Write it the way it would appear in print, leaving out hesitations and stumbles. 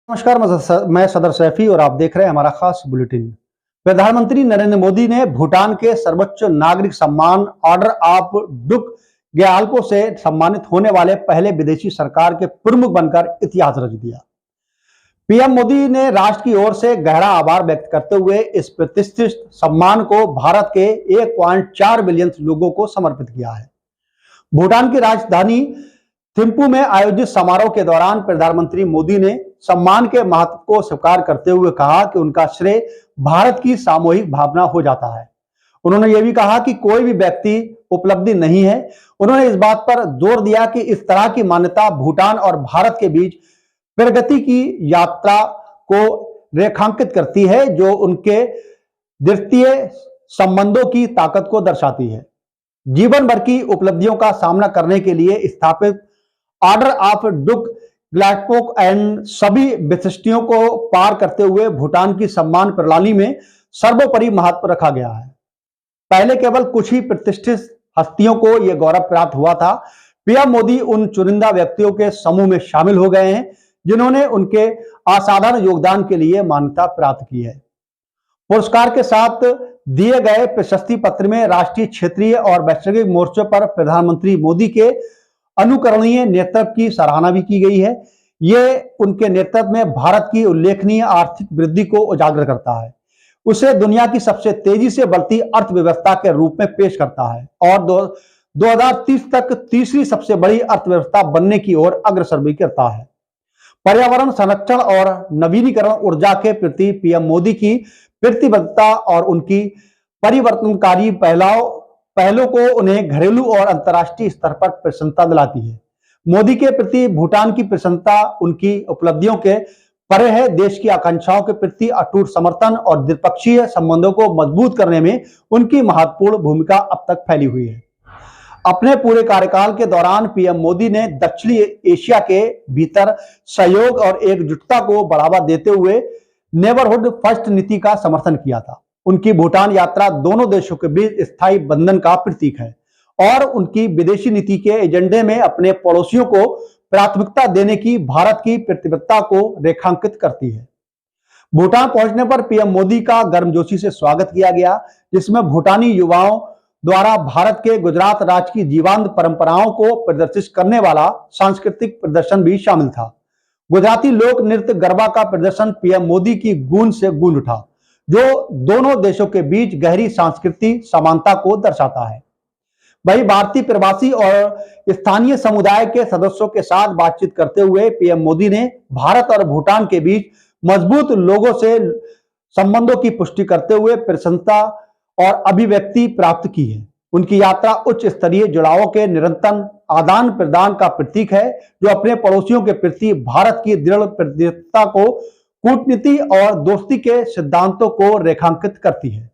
नमस्कार, मैं सदर सैफी और आप देख रहे हैं हमारा खास बुलेटिन। प्रधानमंत्री नरेंद्र मोदी ने भूटान के सर्वोच्च नागरिक सम्मान ऑर्डर ऑफ डुक ग्याल्पो से सम्मानित होने वाले पहले विदेशी सरकार के प्रमुख बनकर इतिहास रच दिया। पीएम मोदी ने राष्ट्र की ओर से गहरा आभार व्यक्त करते हुए इस प्रतिष्ठित सम्मान को भारत के 1.4 बिलियन लोगों को समर्पित किया है। भूटान की राजधानी थिम्पू में आयोजित समारोह के दौरान प्रधानमंत्री मोदी ने सम्मान के महत्व को स्वीकार करते हुए कहा कि उनका श्रेय भारत की सामूहिक भावना हो जाता है। उन्होंने यह भी कहा कि कोई भी व्यक्ति उपलब्धि नहीं है। उन्होंने इस बात पर जोर दिया कि इस तरह की मान्यता भूटान और भारत के बीच प्रगति की यात्रा को रेखांकित करती है, जो उनके द्वितीय संबंधों की ताकत को दर्शाती है। जीवन भर की उपलब्धियों का सामना करने के लिए स्थापित order of duke Gyalpo and सभी विशिष्टियों को पार करते हुए भूटान की सम्मान प्रणाली में सर्वोपरि महत्व रखा गया है। पहले केवल कुछ ही प्रतिष्ठित हस्तियों को यह गौरव प्राप्त हुआ था। पीएम मोदी उन चुनिंदा व्यक्तियों के समूह में शामिल हो गए हैं जिन्होंने उनके असाधारण योगदान के लिए मान्यता प्राप्त की है। पुरस्कार के साथ दिए गए प्रशस्ति पत्र में राष्ट्रीय, क्षेत्रीय और वैश्विक मोर्चों पर प्रधानमंत्री मोदी के अनुकरणीय नेतृत्व की सराहना भी की गई है। ये उनके नेतृत्व में भारत की उल्लेखनीय आर्थिक वृद्धि को उजागर करता है, उसे दुनिया की सबसे तेजी से बढ़ती अर्थव्यवस्था के रूप में पेश करता है और 2030 तक तीसरी सबसे बड़ी अर्थव्यवस्था बनने की ओर अग्रसर भी करता है। पर्यावरण संरक्षण और नवीनीकरण ऊर्जा के प्रति पीएम मोदी की प्रतिबद्धता और उनकी परिवर्तनकारी पहलों को उन्हें घरेलू और अंतर्राष्ट्रीय स्तर पर प्रसन्नता दिलाती है। मोदी के प्रति भूटान की प्रसन्नता उनकी उपलब्धियों के परे है। देश की आकांक्षाओं के प्रति अटूट समर्थन और द्विपक्षीय संबंधों को मजबूत करने में उनकी महत्वपूर्ण भूमिका अब तक फैली हुई है। अपने पूरे कार्यकाल के दौरान पीएम मोदी ने दक्षिणी एशिया के भीतर सहयोग और एकजुटता को बढ़ावा देते हुए नेबरहुड फर्स्ट नीति का समर्थन किया था। उनकी भूटान यात्रा दोनों देशों के बीच स्थायी बंधन का प्रतीक है और उनकी विदेशी नीति के एजेंडे में अपने पड़ोसियों को प्राथमिकता देने की भारत की प्रतिबद्धता को रेखांकित करती है। भूटान पहुंचने पर पीएम मोदी का गर्मजोशी से स्वागत किया गया, जिसमें भूटानी युवाओं द्वारा भारत के गुजरात राज्य की जीवंत परंपराओं को प्रदर्शित करने वाला सांस्कृतिक प्रदर्शन भी शामिल था। गुजराती लोक नृत्य गरबा का प्रदर्शन पीएम मोदी की गूंज से गूंज उठा, जो दोनों देशों के बीच गहरी सांस्कृतिक समानता को दर्शाता है। वही भारतीय प्रवासी और स्थानीय समुदाय के सदस्यों के साथ बातचीत करते हुए पीएम मोदी ने भारत और भूटान के बीच मजबूत लोगों से संबंधों की पुष्टि करते हुए प्रसन्नता और अभिव्यक्ति प्राप्त की है। उनकी यात्रा उच्च स्तरीय जुड़ावों के निरंतर आदान प्रदान का प्रतीक है, जो अपने पड़ोसियों के प्रति भारत की दृढ़ प्रतिबद्धता को, कूटनीति और दोस्ती के सिद्धांतों को रेखांकित करती है।